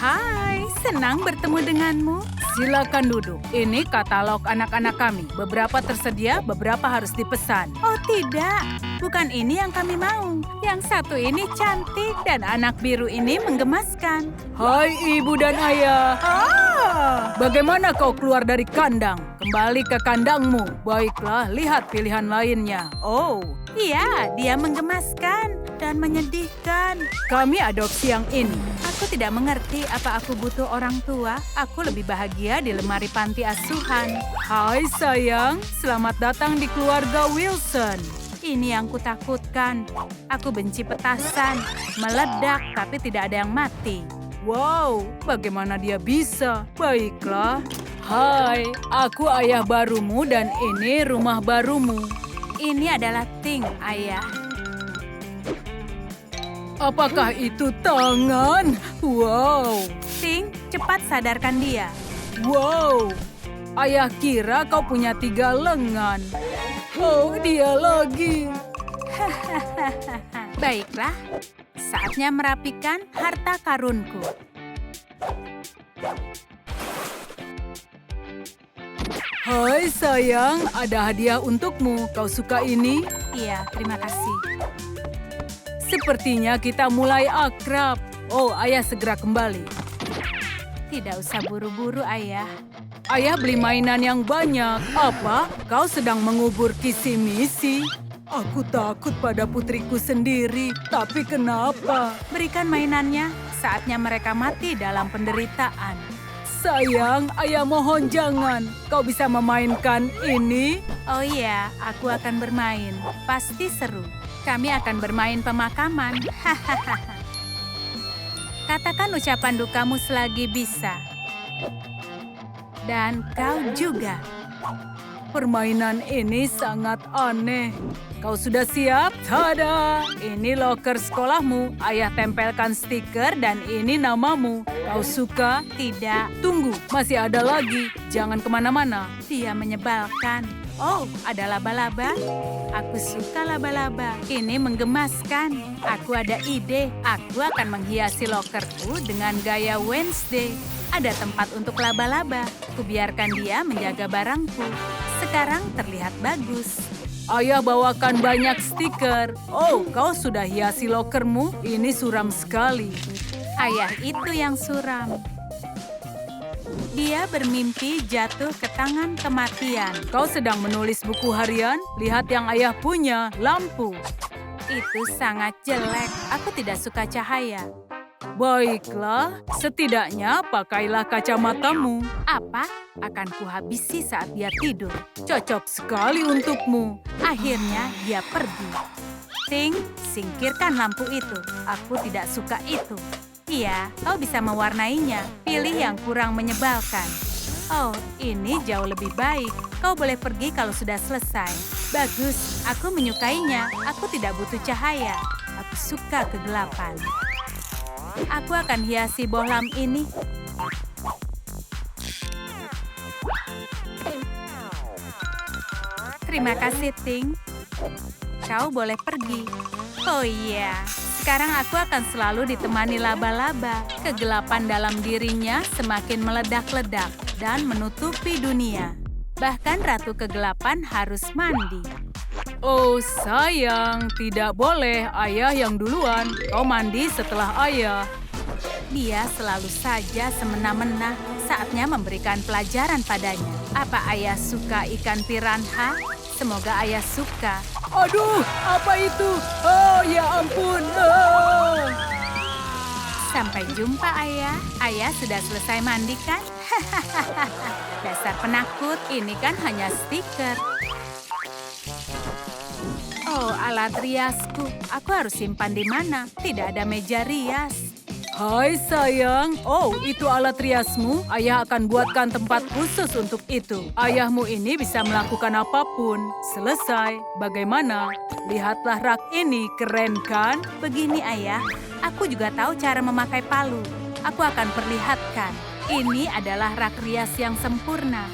Hai, senang bertemu denganmu. Silakan duduk. Ini katalog anak-anak kami. Beberapa tersedia, beberapa harus dipesan. Oh tidak, bukan ini yang kami mau. Yang satu ini cantik dan anak biru ini menggemaskan. Hai ibu dan ayah. Bagaimana kau keluar dari kandang? Kembali ke kandangmu. Baiklah, lihat pilihan lainnya. Oh, iya, dia menggemaskan dan menyedihkan. Kami adopsi yang ini. Aku tidak mengerti apa aku butuh orang tua. Aku lebih bahagia di lemari panti asuhan. Hai sayang, selamat datang di keluarga Wilson. Ini yang kutakutkan. Aku benci petasan. Meledak tapi tidak ada yang mati. Wow, bagaimana dia bisa? Baiklah. Hai, aku ayah barumu dan ini rumah barumu. Ini adalah Ting, ayah. Apakah itu tangan? Wow. Ting, cepat sadarkan dia. Wow. Ayah kira kau punya 3 lengan. Oh, dia lagi. Baiklah, saatnya merapikan harta karunku. Hai sayang, ada hadiah untukmu. Kau suka ini? Iya, terima kasih. Sepertinya kita mulai akrab. Oh, ayah segera kembali. Tidak usah buru-buru, ayah. Ayah beli mainan yang banyak. Apa? Kau sedang mengubur kisi misi? Aku takut pada putriku sendiri. Tapi kenapa? Berikan mainannya. Saatnya mereka mati dalam penderitaan. Sayang, ayah mohon jangan. Kau bisa memainkan ini? Oh iya, aku akan bermain. Pasti seru. Kami akan bermain pemakaman. Katakan ucapan dukamu selagi bisa. Dan kau juga. Permainan ini sangat aneh. Kau sudah siap? Tada! Ini loker sekolahmu. Ayah tempelkan stiker dan ini namamu. Kau suka? Tidak. Tunggu, masih ada lagi. Jangan kemana-mana. Dia menyebalkan. Oh, ada laba-laba. Aku suka laba-laba. Ini menggemaskan. Aku ada ide. Aku akan menghiasi lokerku dengan gaya Wednesday. Ada tempat untuk laba-laba. Kubiarkan dia menjaga barangku. Sekarang terlihat bagus. Ayah bawakan banyak stiker. Oh, kau sudah hiasi lokermu? Ini suram sekali. Ayah itu yang suram. Dia bermimpi jatuh ke tangan kematian. Kau sedang menulis buku harian? Lihat yang ayah punya, lampu. Itu sangat jelek. Aku tidak suka cahaya. Baiklah, setidaknya pakailah kacamatamu. Apa? Akan kuhabisi saat dia tidur. Cocok sekali untukmu. Akhirnya dia pergi. Ting, singkirkan lampu itu. Aku tidak suka itu. Iya, kau bisa mewarnainya. Pilih yang kurang menyebalkan. Oh, ini jauh lebih baik. Kau boleh pergi kalau sudah selesai. Bagus, aku menyukainya. Aku tidak butuh cahaya. Aku suka kegelapan. Aku akan hiasi bohlam ini. Terima kasih, Ting. Kau boleh pergi. Oh iya, sekarang aku akan selalu ditemani laba-laba. Kegelapan dalam dirinya semakin meledak-ledak dan menutupi dunia. Bahkan Ratu Kegelapan harus mandi. Oh sayang, tidak boleh. Ayah yang duluan. Kau mandi setelah ayah. Dia selalu saja semena-mena. Saatnya memberikan pelajaran padanya. Apa ayah suka ikan piranha? Semoga ayah suka. Aduh, apa itu? Oh ya ampun. Sampai jumpa ayah. Ayah sudah selesai mandi kan? Dasar penakut, ini kan hanya stiker. Oh, alat riasku. Aku harus simpan di mana? Tidak ada meja rias. Hai sayang. Oh, itu alat riasmu? Ayah akan buatkan tempat khusus untuk itu. Ayahmu ini bisa melakukan apapun. Selesai. Bagaimana? Lihatlah rak ini, keren kan? Begini ayah, aku juga tahu cara memakai palu. Aku akan perlihatkan. Ini adalah rak rias yang sempurna.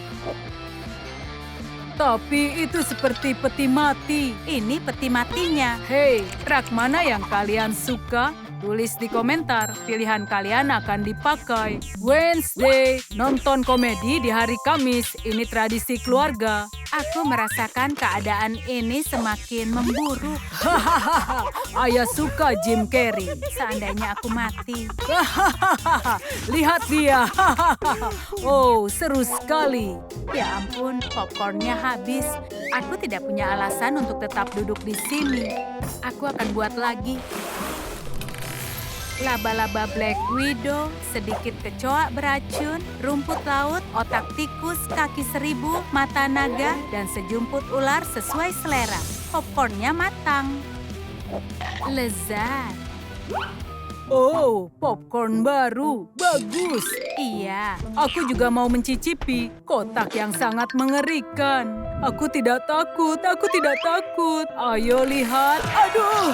Tapi itu seperti peti mati. Ini peti matinya. Hei, rak mana yang kalian suka? Tulis di komentar, pilihan kalian akan dipakai. Wednesday, nonton komedi di hari Kamis. Ini tradisi keluarga. Aku merasakan keadaan ini semakin memburuk. Hahaha, ayah suka Jim Carrey. Seandainya aku mati. Hahaha, lihat dia. Hahaha, oh, seru sekali. Ya ampun, popcornnya habis. Aku tidak punya alasan untuk tetap duduk di sini. Aku akan buat lagi. Laba-laba Black Widow, sedikit kecoa beracun, rumput laut, otak tikus, kaki 1000, mata naga, dan sejumput ular sesuai selera. Popcornnya matang. Lezat. Oh, popcorn baru. Bagus. Iya. Aku juga mau mencicipi kotak yang sangat mengerikan. Aku tidak takut, aku tidak takut. Ayo lihat. Aduh,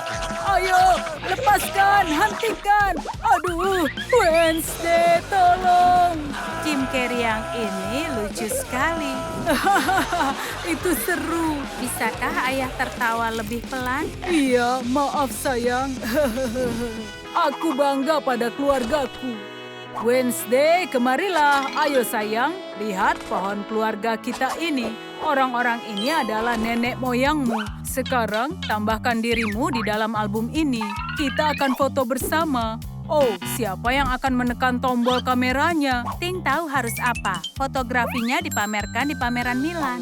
ayo, lepaskan, hentikan. Aduh, Wednesday, tolong. Jim Carrey yang ini lucu sekali. Itu seru. Bisakah ayah tertawa lebih pelan? Iya, maaf sayang. Aku bangga pada keluargaku. Wednesday, kemarilah. Ayo sayang, lihat pohon keluarga kita ini. Orang-orang ini adalah nenek moyangmu. Sekarang, tambahkan dirimu di dalam album ini. Kita akan foto bersama. Oh, siapa yang akan menekan tombol kameranya? Ting tahu harus apa. Fotografinya dipamerkan di pameran Milan.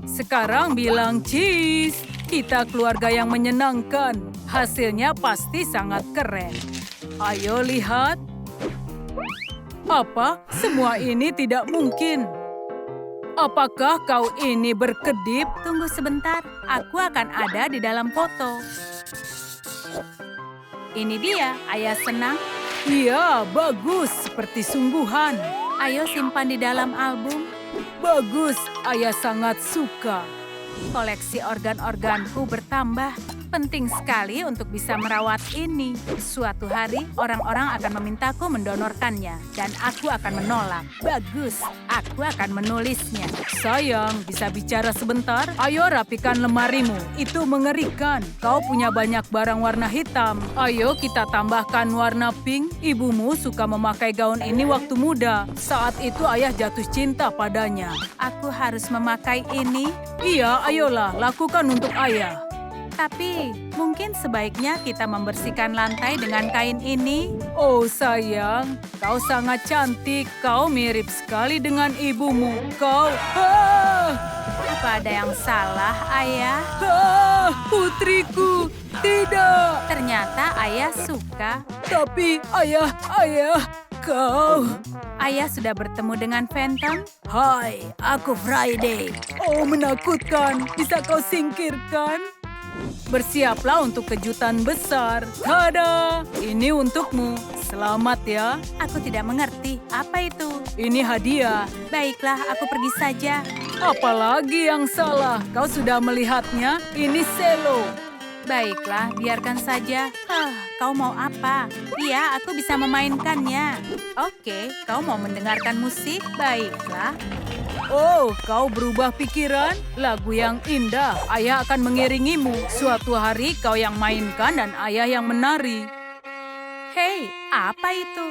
Sekarang bilang cheese. Kita keluarga yang menyenangkan. Hasilnya pasti sangat keren. Ayo lihat. Apa? Semua ini tidak mungkin. Apakah kau ini berkedip? Tunggu sebentar, aku akan ada di dalam foto. Ini dia, ayah senang. Iya, bagus, seperti sungguhan. Ayo simpan di dalam album. Bagus, ayah sangat suka. Koleksi organ-organku bertambah. Penting sekali untuk bisa merawat ini. Suatu hari, orang-orang akan memintaku mendonorkannya. Dan aku akan menolak. Bagus, aku akan menulisnya. Sayang, bisa bicara sebentar? Ayo rapikan lemarimu. Itu mengerikan. Kau punya banyak barang warna hitam. Ayo kita tambahkan warna pink. Ibumu suka memakai gaun ini waktu muda. Saat itu ayah jatuh cinta padanya. Aku harus memakai ini? Iya, ayolah, lakukan untuk ayah. Tapi, mungkin sebaiknya kita membersihkan lantai dengan kain ini. Oh sayang, kau sangat cantik. Kau mirip sekali dengan ibumu. Kau... Apa ada yang salah, ayah? Putriku, tidak. Ternyata ayah suka. Tapi ayah, kau... Ayah sudah bertemu dengan Phantom? Hai, aku Friday. Oh, menakutkan. Bisa kau singkirkan? Bersiaplah untuk kejutan besar. Tada! Ini untukmu. Selamat ya. Aku tidak mengerti. Apa itu? Ini hadiah. Baiklah, aku pergi saja. Apalagi yang salah? Kau sudah melihatnya? Ini selo. Baiklah, biarkan saja. Kau mau apa? Iya, aku bisa memainkannya. Oke, kau mau mendengarkan musik? Baiklah. Oh, kau berubah pikiran? Lagu yang indah. Ayah akan mengiringimu. Suatu hari kau yang mainkan dan ayah yang menari. Hei, apa itu?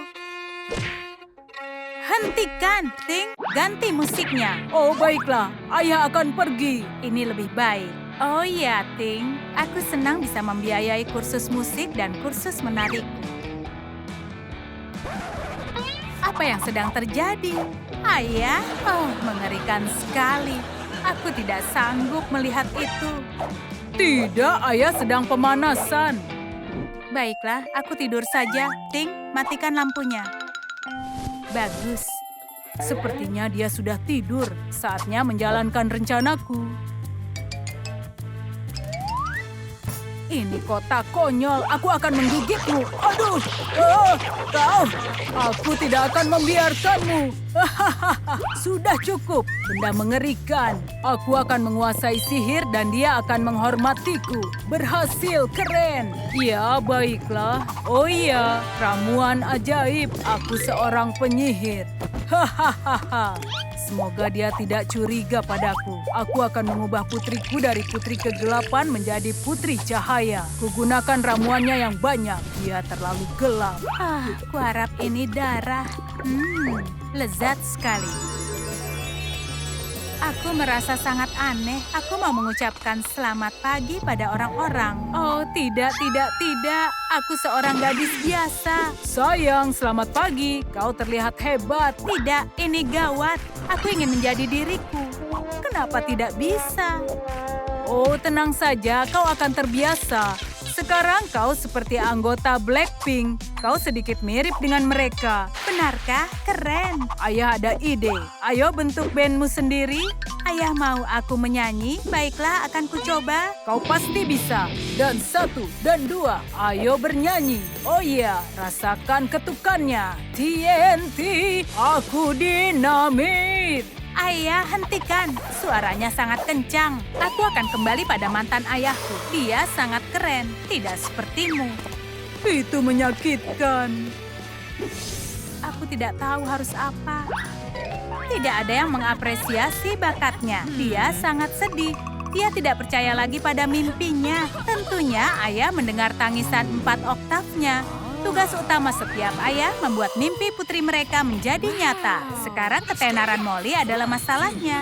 Hentikan, Ting. Ganti musiknya. Oh, baiklah. Ayah akan pergi. Ini lebih baik. Oh iya, Ting. Aku senang bisa membiayai kursus musik dan kursus menari. Apa yang sedang terjadi? Ayah, mengerikan sekali. Aku tidak sanggup melihat itu. Tidak, ayah sedang pemanasan. Baiklah, aku tidur saja. Ting, matikan lampunya. Bagus. Sepertinya dia sudah tidur. Saatnya menjalankan rencanaku. Ini kotak konyol. Aku akan menggigitmu. Aduh, kau. Aku tidak akan membiarkanmu. Sudah cukup. Benda mengerikan. Aku akan menguasai sihir dan dia akan menghormatiku. Berhasil, keren. Ya, baiklah. Oh iya, ramuan ajaib. Aku seorang penyihir. Hahaha. Semoga dia tidak curiga padaku. Aku akan mengubah putriku dari putri kegelapan menjadi putri cahaya. Kugunakan ramuannya yang banyak. Dia terlalu gelap. Kuharap ini darah. Lezat sekali. Aku merasa sangat aneh. Aku mau mengucapkan selamat pagi pada orang-orang. Oh, tidak. Aku seorang gadis biasa. Sayang, selamat pagi. Kau terlihat hebat. Tidak, ini gawat. Aku ingin menjadi diriku. Kenapa tidak bisa? Oh, tenang saja. Kau akan terbiasa. Sekarang kau seperti anggota Blackpink. Kau sedikit mirip dengan mereka. Benarkah? Keren. Ayah ada ide. Ayo bentuk bandmu sendiri. Ayah mau aku menyanyi? Baiklah, akan kucoba. Kau pasti bisa. Dan 1 dan 2. Ayo bernyanyi. Oh iya, rasakan ketukannya. TNT, aku dinamit. Ayah, hentikan. Suaranya sangat kencang. Aku akan kembali pada mantan ayahku. Dia sangat keren, tidak sepertimu. Itu menyakitkan. Aku tidak tahu harus apa. Tidak ada yang mengapresiasi bakatnya. Dia sangat sedih. Dia tidak percaya lagi pada mimpinya. Tentunya ayah mendengar tangisan 4 oktavnya. Tugas utama setiap ayah membuat mimpi putri mereka menjadi nyata. Sekarang ketenaran Molly adalah masalahnya.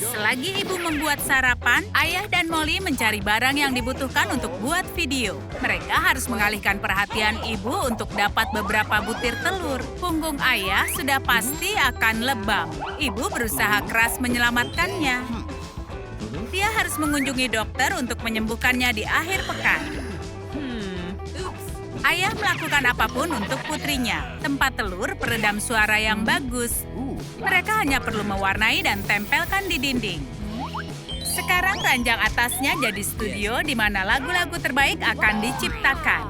Selagi ibu membuat sarapan, ayah dan Molly mencari barang yang dibutuhkan untuk buat video. Mereka harus mengalihkan perhatian ibu untuk dapat beberapa butir telur. Punggung ayah sudah pasti akan lebam. Ibu berusaha keras menyelamatkannya. Dia harus mengunjungi dokter untuk menyembuhkannya di akhir pekan. Ayah melakukan apapun untuk putrinya. Tempat telur peredam suara yang bagus. Mereka hanya perlu mewarnai dan tempelkan di dinding. Sekarang ranjang atasnya jadi studio di mana lagu-lagu terbaik akan diciptakan.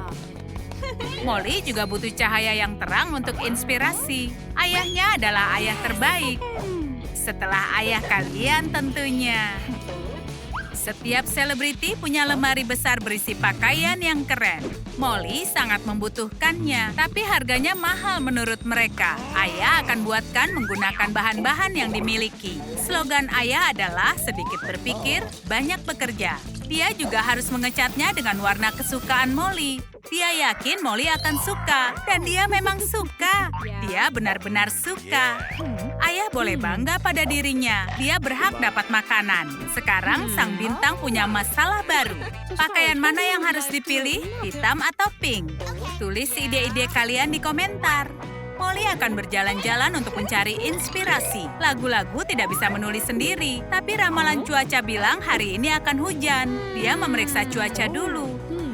Molly juga butuh cahaya yang terang untuk inspirasi. Ayahnya adalah ayah terbaik. Setelah ayah kalian tentunya. Setiap selebriti punya lemari besar berisi pakaian yang keren. Molly sangat membutuhkannya, tapi harganya mahal menurut mereka. Ayah akan buatkan menggunakan bahan-bahan yang dimiliki. Slogan ayah adalah sedikit berpikir, banyak bekerja. Dia juga harus mengecatnya dengan warna kesukaan Molly. Dia yakin Molly akan suka, dan dia memang suka. Dia benar-benar suka. Ayah boleh bangga pada dirinya. Dia berhak dapat makanan. Sekarang sang bintang punya masalah baru. Pakaian mana yang harus dipilih, hitam atau pink? Tulis ide-ide kalian di komentar. Molly akan berjalan-jalan untuk mencari inspirasi. Lagu-lagu tidak bisa menulis sendiri, tapi ramalan cuaca bilang hari ini akan hujan. Dia memeriksa cuaca dulu.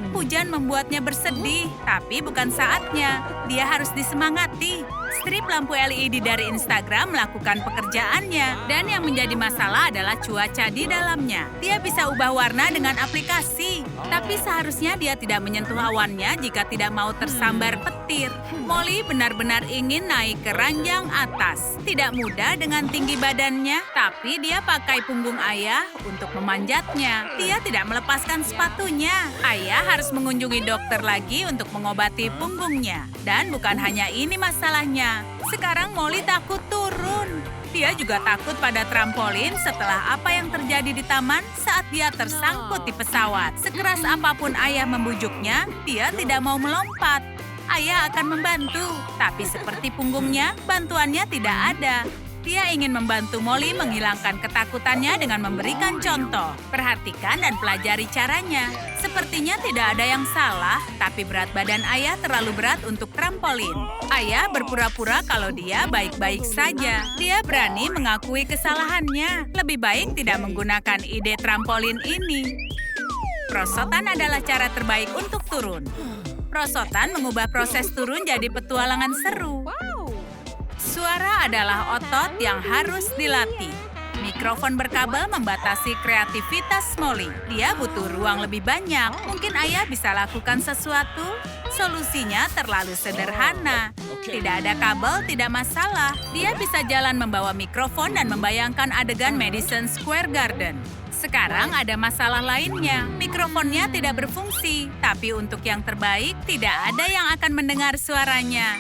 Hujan membuatnya bersedih, tapi bukan saatnya. Dia harus disemangati. Strip lampu LED dari Instagram melakukan pekerjaannya. Dan yang menjadi masalah adalah cuaca di dalamnya. Dia bisa ubah warna dengan aplikasi. Tapi seharusnya dia tidak menyentuh awannya jika tidak mau tersambar petir. Molly benar-benar ingin naik ke ranjang atas. Tidak mudah dengan tinggi badannya, tapi dia pakai punggung ayah untuk memanjatnya. Dia tidak melepaskan sepatunya. Ayah harus mengunjungi dokter lagi untuk mengobati punggungnya. Dan bukan hanya ini masalahnya. Sekarang Molly takut turun. Dia juga takut pada trampolin setelah apa yang terjadi di taman saat dia tersangkut di pesawat. Sekeras apapun ayah membujuknya, dia tidak mau melompat. Ayah akan membantu, tapi seperti punggungnya, bantuannya tidak ada. Dia ingin membantu Molly menghilangkan ketakutannya dengan memberikan contoh. Perhatikan dan pelajari caranya. Sepertinya tidak ada yang salah, tapi berat badan ayah terlalu berat untuk trampolin. Ayah berpura-pura kalau dia baik-baik saja. Dia berani mengakui kesalahannya. Lebih baik tidak menggunakan ide trampolin ini. Perosotan adalah cara terbaik untuk turun. Perosotan mengubah proses turun jadi petualangan seru. Suara adalah otot yang harus dilatih. Mikrofon berkabel membatasi kreativitas Molly. Dia butuh ruang lebih banyak. Mungkin ayah bisa lakukan sesuatu? Solusinya terlalu sederhana. Tidak ada kabel, tidak masalah. Dia bisa jalan membawa mikrofon dan membayangkan adegan Madison Square Garden. Sekarang ada masalah lainnya. Mikrofonnya tidak berfungsi. Tapi untuk yang terbaik, tidak ada yang akan mendengar suaranya.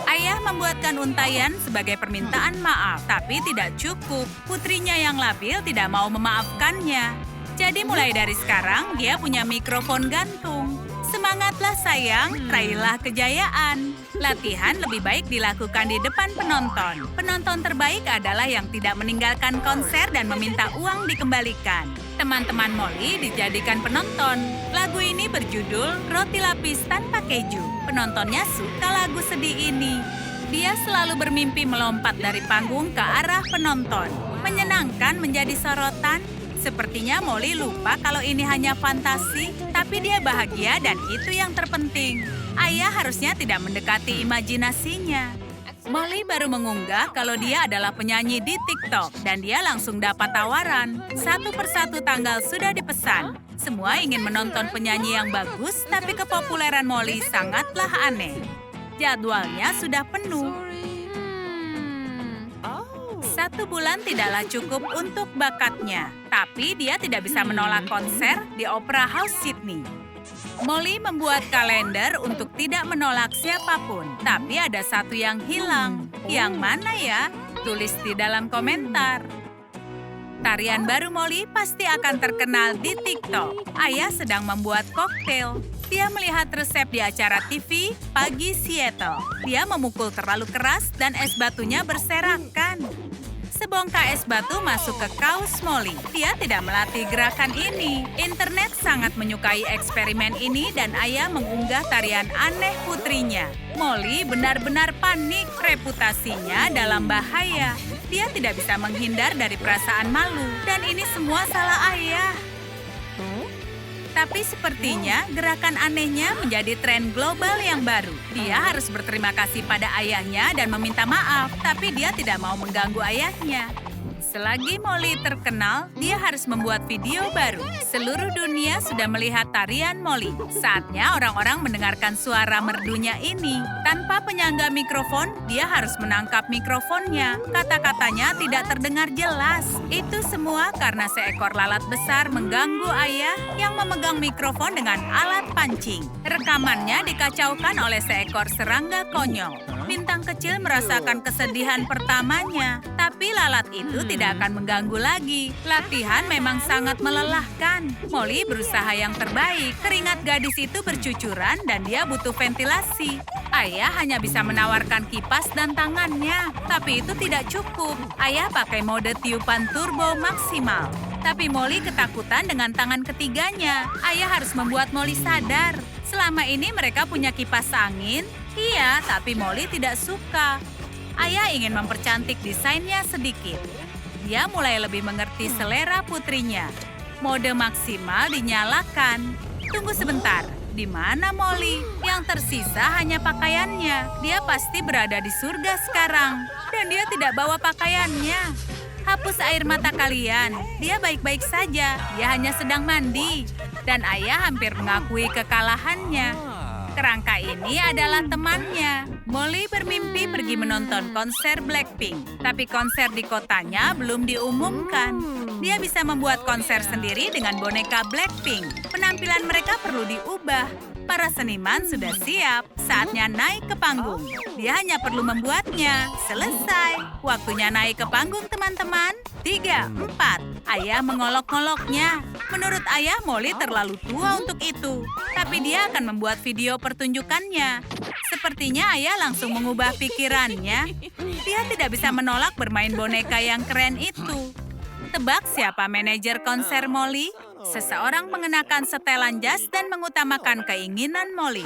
Ayah membuatkan untayan sebagai permintaan maaf, tapi tidak cukup. Putrinya yang labil tidak mau memaafkannya. Jadi mulai dari sekarang, dia punya mikrofon gantung. Semangatlah sayang, raihlah kejayaan. Latihan lebih baik dilakukan di depan penonton. Penonton terbaik adalah yang tidak meninggalkan konser dan meminta uang dikembalikan. Teman-teman Molly dijadikan penonton. Lagu ini berjudul Roti Lapis Tanpa Keju. Penontonnya suka lagu sedih ini. Dia selalu bermimpi melompat dari panggung ke arah penonton. Menyenangkan menjadi sorotan. Sepertinya Molly lupa kalau ini hanya fantasi, tapi dia bahagia dan itu yang terpenting. Ayah harusnya tidak mendekati imajinasinya. Molly baru mengunggah kalau dia adalah penyanyi di TikTok dan dia langsung dapat tawaran. Satu persatu tanggal sudah dipesan. Semua ingin menonton penyanyi yang bagus, tapi kepopuleran Molly sangatlah aneh. Jadwalnya sudah penuh. 1 bulan tidaklah cukup untuk bakatnya, tapi dia tidak bisa menolak konser di Opera House Sydney. Molly membuat kalender untuk tidak menolak siapapun, tapi ada satu yang hilang. Yang mana ya? Tulis di dalam komentar. Tarian baru Molly pasti akan terkenal di TikTok. Ayah sedang membuat koktail. Dia melihat resep di acara TV Pagi Seattle. Dia memukul terlalu keras dan es batunya berserakan. Sebongkah es batu masuk ke kaos Molly. Dia tidak melatih gerakan ini. Internet sangat menyukai eksperimen ini dan ayah mengunggah tarian aneh putrinya. Molly benar-benar panik. Reputasinya dalam bahaya. Dia tidak bisa menghindar dari perasaan malu. Dan ini semua salah ayah. Tapi sepertinya gerakan anehnya menjadi tren global yang baru. Dia harus berterima kasih pada ayahnya dan meminta maaf, tapi dia tidak mau mengganggu ayahnya. Selagi Molly terkenal, dia harus membuat video baru. Seluruh dunia sudah melihat tarian Molly. Saatnya orang-orang mendengarkan suara merdunya ini. Tanpa penyangga mikrofon, dia harus menangkap mikrofonnya. Kata-katanya tidak terdengar jelas. Itu semua karena seekor lalat besar mengganggu ayah yang memegang mikrofon dengan alat pancing. Rekamannya dikacaukan oleh seekor serangga konyol. Bintang kecil merasakan kesedihan pertamanya, tapi lalat itu tidak akan mengganggu lagi. Latihan memang sangat melelahkan. Molly berusaha yang terbaik. Keringat gadis itu bercucuran dan dia butuh ventilasi. Ayah hanya bisa menawarkan kipas dan tangannya, tapi itu tidak cukup. Ayah pakai mode tiupan turbo maksimal. Tapi Molly ketakutan dengan tangan ketiganya. Ayah harus membuat Molly sadar. Selama ini mereka punya kipas angin. Iya, tapi Molly tidak suka. Ayah ingin mempercantik desainnya sedikit. Dia mulai lebih mengerti selera putrinya. Mode maksimal dinyalakan. Tunggu sebentar, di mana Molly? Yang tersisa hanya pakaiannya. Dia pasti berada di surga sekarang. Dan dia tidak bawa pakaiannya. Hapus air mata kalian. Dia baik-baik saja. Dia hanya sedang mandi. Dan ayah hampir mengakui kekalahannya. Kerangka ini adalah temannya. Molly bermimpi pergi menonton konser Blackpink. Tapi konser di kotanya belum diumumkan. Dia bisa membuat konser sendiri dengan boneka Blackpink. Penampilan mereka perlu diubah. Para seniman sudah siap. Saatnya naik ke panggung. Dia hanya perlu membuatnya. Selesai. Waktunya naik ke panggung, teman-teman. 3, 4. Ayah mengolok-ngoloknya. Menurut ayah, Molly terlalu tua untuk itu. Tapi dia akan membuat video pertunjukannya. Sepertinya ayah langsung mengubah pikirannya. Dia tidak bisa menolak bermain boneka yang keren itu. Tebak siapa manajer konser Molly? Seseorang mengenakan setelan jas dan mengutamakan keinginan Molly.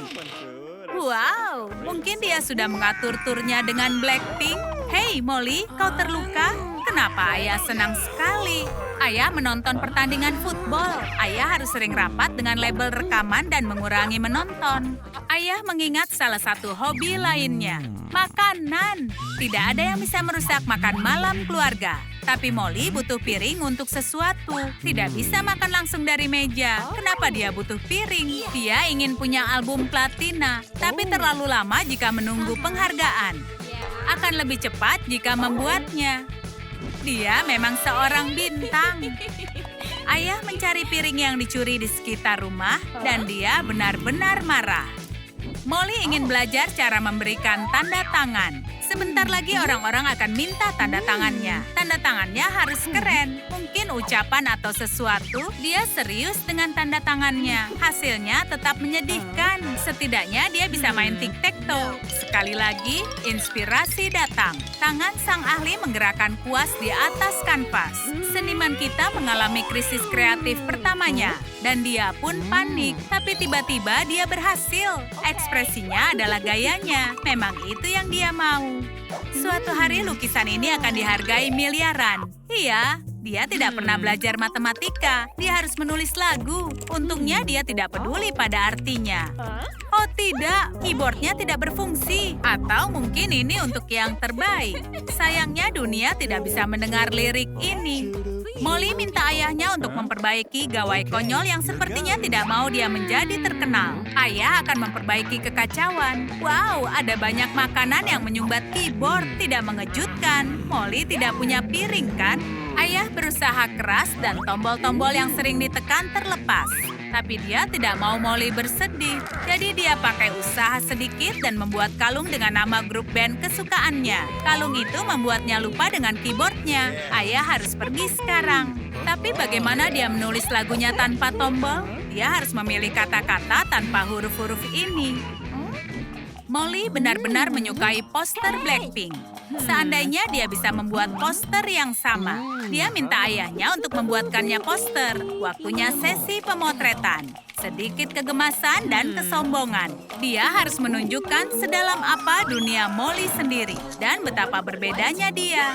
Wow, mungkin dia sudah mengatur turnya dengan Blackpink. Hei Molly, kau terluka? Kenapa ayah senang sekali? Ayah menonton pertandingan football. Ayah harus sering rapat dengan label rekaman dan mengurangi menonton. Ayah mengingat salah satu hobi lainnya, makanan. Tidak ada yang bisa merusak makan malam keluarga. Tapi Molly butuh piring untuk sesuatu. Tidak bisa makan langsung dari meja. Kenapa dia butuh piring? Dia ingin punya album platina, tapi terlalu lama jika menunggu penghargaan. Akan lebih cepat jika membuatnya. Dia memang seorang bintang. Ayah mencari piring yang dicuri di sekitar rumah dan dia benar-benar marah. Molly ingin belajar cara memberikan tanda tangan. Sebentar lagi orang-orang akan minta tanda tangannya. Tanda tangannya harus keren. Mungkin ucapan atau sesuatu. Dia serius dengan tanda tangannya. Hasilnya tetap menyedihkan. Setidaknya dia bisa main tic-tac-toe. Sekali lagi, inspirasi datang. Tangan sang ahli menggerakkan kuas di atas kanvas. Seniman kita mengalami krisis kreatif pertamanya. Dan dia pun panik. Tapi tiba-tiba dia berhasil. Ekspresinya adalah gayanya. Memang itu yang dia mau. Suatu hari lukisan ini akan dihargai miliaran. Iya, dia tidak pernah belajar matematika. Dia harus menulis lagu. Untungnya dia tidak peduli pada artinya. Oh tidak, keyboardnya tidak berfungsi. Atau mungkin ini untuk yang terbaik. Sayangnya dunia tidak bisa mendengar lirik ini. Molly minta ayahnya untuk memperbaiki gawai konyol yang sepertinya tidak mau dia menjadi terkenal. Ayah akan memperbaiki kekacauan. Wow, ada banyak makanan yang menyumbat keyboard. Tidak mengejutkan. Molly tidak punya piring, kan? Ayah berusaha keras dan tombol-tombol yang sering ditekan terlepas. Tapi dia tidak mau Molly bersedih. Jadi dia pakai usaha sedikit dan membuat kalung dengan nama grup band kesukaannya. Kalung itu membuatnya lupa dengan keyboardnya. Ayah harus pergi sekarang. Tapi bagaimana dia menulis lagunya tanpa tombol? Dia harus memilih kata-kata tanpa huruf-huruf ini. Molly benar-benar menyukai poster Blackpink. Seandainya dia bisa membuat poster yang sama. Dia minta ayahnya untuk membuatkannya poster. Waktunya sesi pemotretan. Sedikit kegemasan dan kesombongan. Dia harus menunjukkan sedalam apa dunia Molly sendiri. Dan betapa berbedanya dia.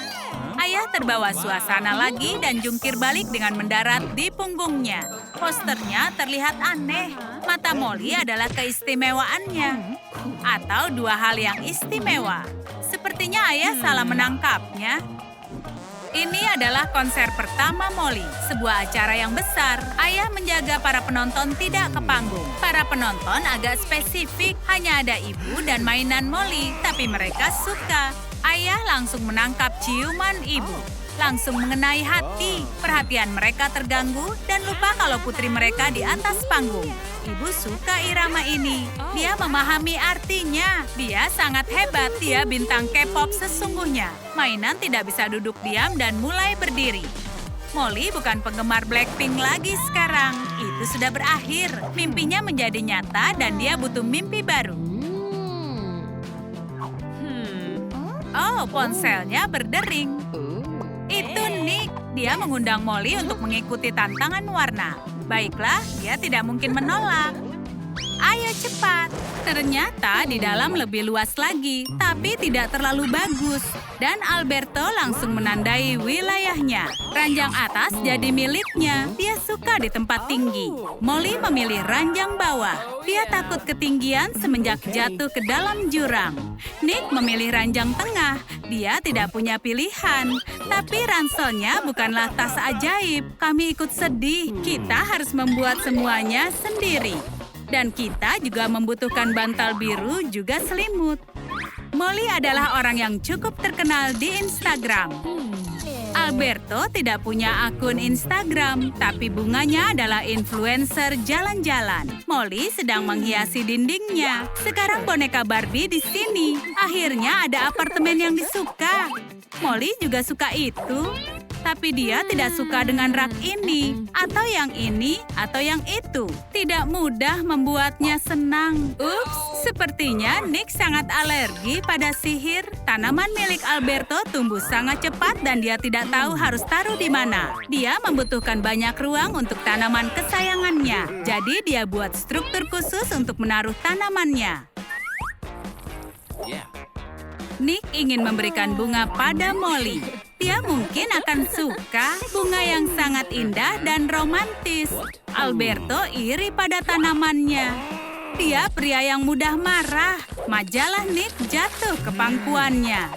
Ayah terbawa suasana lagi dan jungkir balik dengan mendarat di punggungnya. Posternya terlihat aneh. Mata Molly adalah keistimewaannya. Atau dua hal yang istimewa. Sepertinya ayah salah menangkapnya. Ini adalah konser pertama Molly, sebuah acara yang besar. Ayah menjaga para penonton tidak ke panggung. Para penonton agak spesifik, hanya ada ibu dan mainan Molly, tapi mereka suka. Ayah langsung menangkap ciuman ibu. Langsung mengenai hati. Perhatian mereka terganggu dan lupa kalau putri mereka di atas panggung. Ibu suka irama ini. Dia memahami artinya. Dia sangat hebat. Dia bintang K-pop sesungguhnya. Mainan tidak bisa duduk diam dan mulai berdiri. Molly bukan penggemar Blackpink lagi sekarang. Itu sudah berakhir. Mimpinya menjadi nyata dan dia butuh mimpi baru. Oh, ponselnya berdering. Itu Nick. Dia mengundang Molly untuk mengikuti tantangan warna. Baiklah, dia tidak mungkin menolak. Ayo cepat. Ternyata di dalam lebih luas lagi, tapi tidak terlalu bagus. Dan Alberto langsung menandai wilayahnya. Ranjang atas jadi miliknya. Dia suka di tempat tinggi. Molly memilih ranjang bawah. Dia takut ketinggian semenjak jatuh ke dalam jurang. Nick memilih ranjang tengah. Dia tidak punya pilihan. Tapi ranselnya bukanlah tas ajaib. Kami ikut sedih. Kita harus membuat semuanya sendiri. Dan kita juga membutuhkan bantal biru juga selimut. Molly adalah orang yang cukup terkenal di Instagram. Alberto tidak punya akun Instagram, tapi bunganya adalah influencer jalan-jalan. Molly sedang menghiasi dindingnya. Sekarang boneka Barbie di sini. Akhirnya ada apartemen yang disuka. Molly juga suka itu. Tapi dia tidak suka dengan rak ini, atau yang ini, atau yang itu. Tidak mudah membuatnya senang. Ups, sepertinya Nick sangat alergi pada sihir. Tanaman milik Alberto tumbuh sangat cepat dan dia tidak tahu harus taruh di mana. Dia membutuhkan banyak ruang untuk tanaman kesayangannya. Jadi dia buat struktur khusus untuk menaruh tanamannya. Nick ingin memberikan bunga pada Molly. Dia mungkin akan suka bunga yang sangat indah dan romantis. Alberto iri pada tanamannya. Dia pria yang mudah marah. Majalah Nick jatuh ke pangkuannya.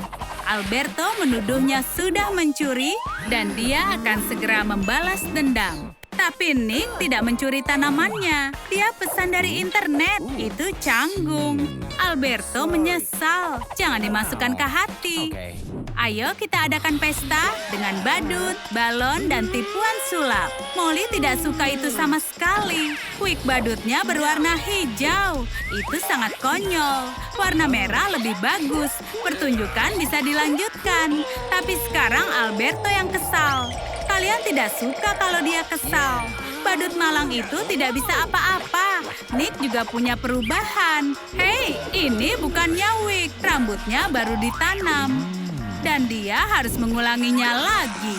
Alberto menuduhnya sudah mencuri dan dia akan segera membalas dendam. Tapi Nick tidak mencuri tanamannya. Dia pesan dari internet. Itu canggung. Alberto menyesal. Jangan dimasukkan ke hati. Ayo kita adakan pesta dengan badut, balon, dan tipuan sulap. Molly tidak suka itu sama sekali. Wig badutnya berwarna hijau. Itu sangat konyol. Warna merah lebih bagus. Pertunjukan bisa dilanjutkan. Tapi sekarang Alberto yang kesal. Kalian tidak suka kalau dia kesal. Badut malang itu tidak bisa apa-apa. Nick juga punya perubahan. Hei, ini bukannya wig. Rambutnya baru ditanam. Dan dia harus mengulanginya lagi.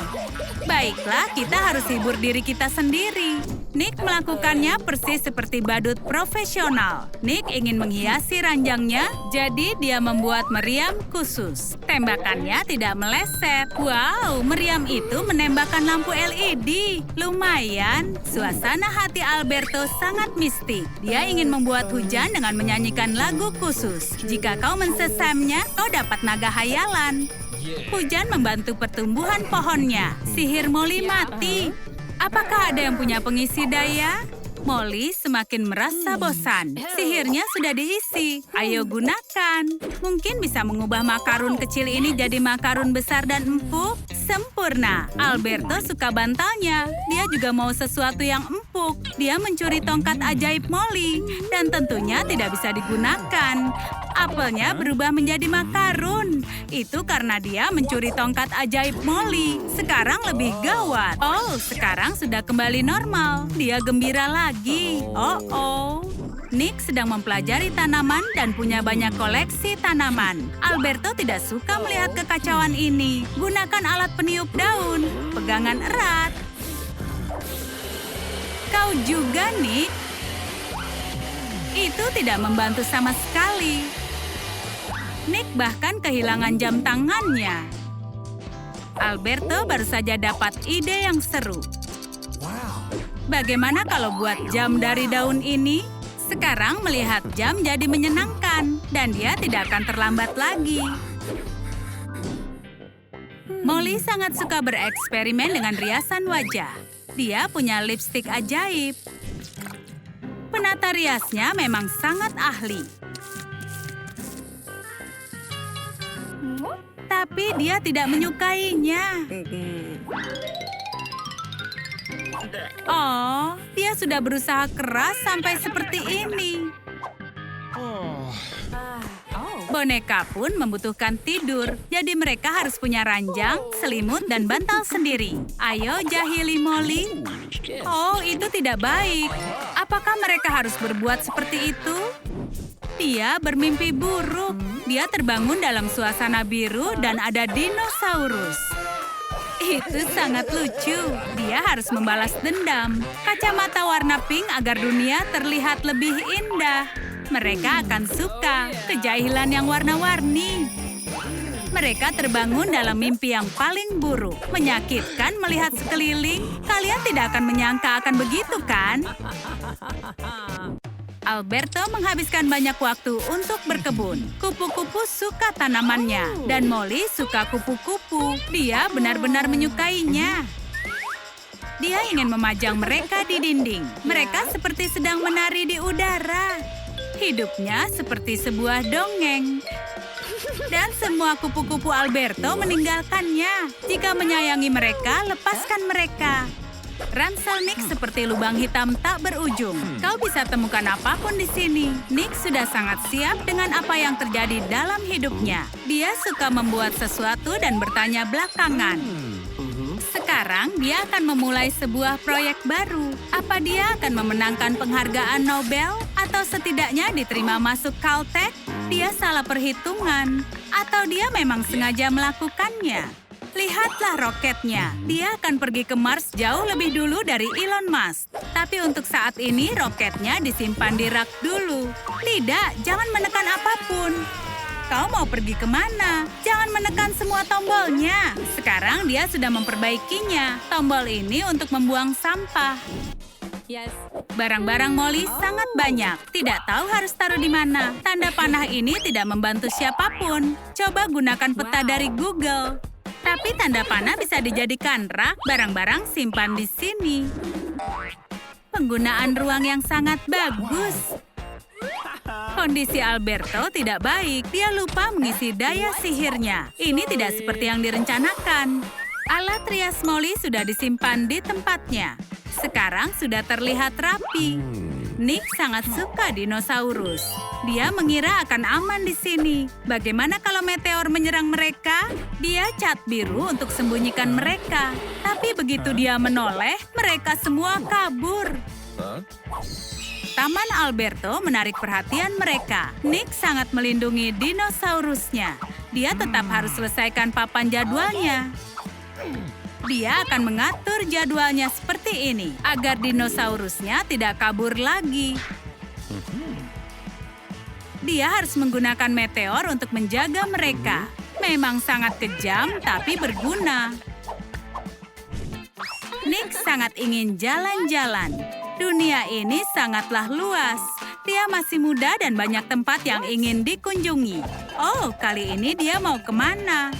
Baiklah, kita harus hibur diri kita sendiri. Nick melakukannya persis seperti badut profesional. Nick ingin menghiasi ranjangnya, jadi dia membuat meriam khusus. Tembakannya tidak meleset. Wow, meriam itu menembakkan lampu LED. Lumayan, suasana hati Alberto sangat mistik. Dia ingin membuat hujan dengan menyanyikan lagu khusus. Jika kau mensesamnya, kau dapat naga hayalan. Hujan membantu pertumbuhan pohonnya. Sihir Molly mati. Apakah ada yang punya pengisi daya? Molly semakin merasa bosan. Sihirnya sudah diisi. Ayo gunakan. Mungkin bisa mengubah makarun kecil ini jadi makarun besar dan empuk. Sempurna. Alberto suka bantalnya. Dia juga mau sesuatu yang empuk. Dia mencuri tongkat ajaib Molly. Dan tentunya tidak bisa digunakan. Apelnya berubah menjadi makarun. Itu karena dia mencuri tongkat ajaib Molly. Sekarang lebih gawat. Oh, sekarang sudah kembali normal. Dia gembira lagi. Oh. Nick sedang mempelajari tanaman dan punya banyak koleksi tanaman. Alberto tidak suka melihat kekacauan ini. Gunakan alat peniup daun. Pegangan erat. Kau juga, Nick. Itu tidak membantu sama sekali. Nick bahkan kehilangan jam tangannya. Alberto baru saja dapat ide yang seru. Bagaimana kalau buat jam dari daun ini? Sekarang melihat jam jadi menyenangkan dan dia tidak akan terlambat lagi. Molly sangat suka bereksperimen dengan riasan wajah. Dia punya lipstik ajaib. Penata riasnya memang sangat ahli. Tapi dia tidak menyukainya. Oh, dia sudah berusaha keras sampai seperti ini. Boneka pun membutuhkan tidur, jadi mereka harus punya ranjang, selimut, dan bantal sendiri. Ayo jahili Molly. Oh, itu tidak baik. Apakah mereka harus berbuat seperti itu? Dia bermimpi buruk. Dia terbangun dalam suasana biru dan ada dinosaurus. Itu sangat lucu. Dia harus membalas dendam. Kacamata warna pink agar dunia terlihat lebih indah. Mereka akan suka kejahilan yang warna-warni. Mereka terbangun dalam mimpi yang paling buruk. Menyakitkan melihat sekeliling. Kalian tidak akan menyangka akan begitu, kan? Alberto menghabiskan banyak waktu untuk berkebun. Kupu-kupu suka tanamannya, dan Molly suka kupu-kupu. Dia benar-benar menyukainya. Dia ingin memajang mereka di dinding. Mereka seperti sedang menari di udara. Hidupnya seperti sebuah dongeng. Dan semua kupu-kupu Alberto meninggalkannya. Jika menyayangi mereka, lepaskan mereka. Ransel Nick seperti lubang hitam tak berujung. Kau bisa temukan apapun di sini. Nick sudah sangat siap dengan apa yang terjadi dalam hidupnya. Dia suka membuat sesuatu dan bertanya belakangan. Sekarang dia akan memulai sebuah proyek baru. Apa dia akan memenangkan penghargaan Nobel? Atau setidaknya diterima masuk Caltech? Dia salah perhitungan. Atau dia memang sengaja melakukannya? Lihatlah roketnya. Dia akan pergi ke Mars jauh lebih dulu dari Elon Musk. Tapi untuk saat ini roketnya disimpan di rak dulu. Tidak, jangan menekan apapun. Kau mau pergi kemana? Jangan menekan semua tombolnya. Sekarang dia sudah memperbaikinya. Tombol ini untuk membuang sampah. Barang-barang Molly sangat banyak. Tidak tahu harus taruh di mana. Tanda panah ini tidak membantu siapapun. Coba gunakan peta dari Google. Tapi tanda panah bisa dijadikan rak, barang-barang simpan di sini. Penggunaan ruang yang sangat bagus. Kondisi Alberto tidak baik. Dia lupa mengisi daya sihirnya. Ini tidak seperti yang direncanakan. Alat rias Molly sudah disimpan di tempatnya. Sekarang sudah terlihat rapi. Nick sangat suka dinosaurus. Dia mengira akan aman di sini. Bagaimana kalau meteor menyerang mereka? Dia cat biru untuk sembunyikan mereka. Tapi begitu dia menoleh, mereka semua kabur. Taman Alberto menarik perhatian mereka. Nick sangat melindungi dinosaurusnya. Dia tetap harus selesaikan papan jadwalnya. Dia akan mengatur jadwalnya seperti ini, agar dinosaurusnya tidak kabur lagi. Dia harus menggunakan meteor untuk menjaga mereka. Memang sangat kejam, tapi berguna. Nick sangat ingin jalan-jalan. Dunia ini sangatlah luas. Dia masih muda dan banyak tempat yang ingin dikunjungi. Oh, kali ini dia mau kemana?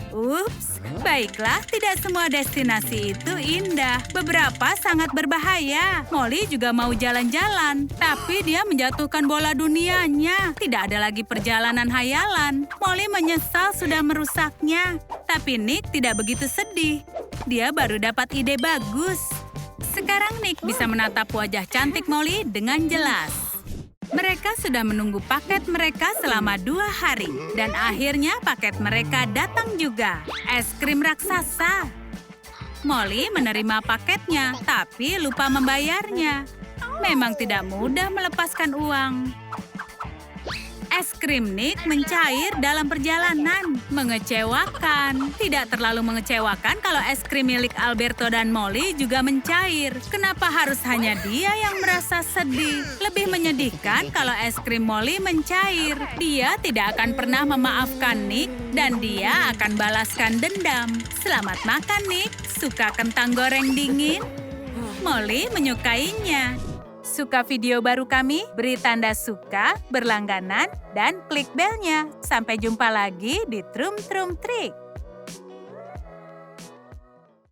Ups, baiklah, tidak semua destinasi itu indah. Beberapa sangat berbahaya. Molly juga mau jalan-jalan, tapi dia menjatuhkan bola dunianya. Tidak ada lagi perjalanan hayalan. Molly menyesal sudah merusaknya. Tapi Nick tidak begitu sedih. Dia baru dapat ide bagus. Sekarang Nick bisa menatap wajah cantik Molly dengan jelas. Mereka sudah menunggu paket mereka selama 2 hari. Dan akhirnya paket mereka datang juga. Es krim raksasa. Molly menerima paketnya, tapi lupa membayarnya. Memang tidak mudah melepaskan uang. Es krim Nick mencair dalam perjalanan. Mengecewakan. Tidak terlalu mengecewakan kalau es krim milik Alberto dan Molly juga mencair. Kenapa harus hanya dia yang merasa sedih? Lebih menyedihkan kalau es krim Molly mencair. Dia tidak akan pernah memaafkan Nick dan dia akan balaskan dendam. Selamat makan, Nick. Suka kentang goreng dingin? Molly menyukainya. Suka video baru kami? Beri tanda suka, berlangganan, dan klik belnya. Sampai jumpa lagi di Trum Trum Trik.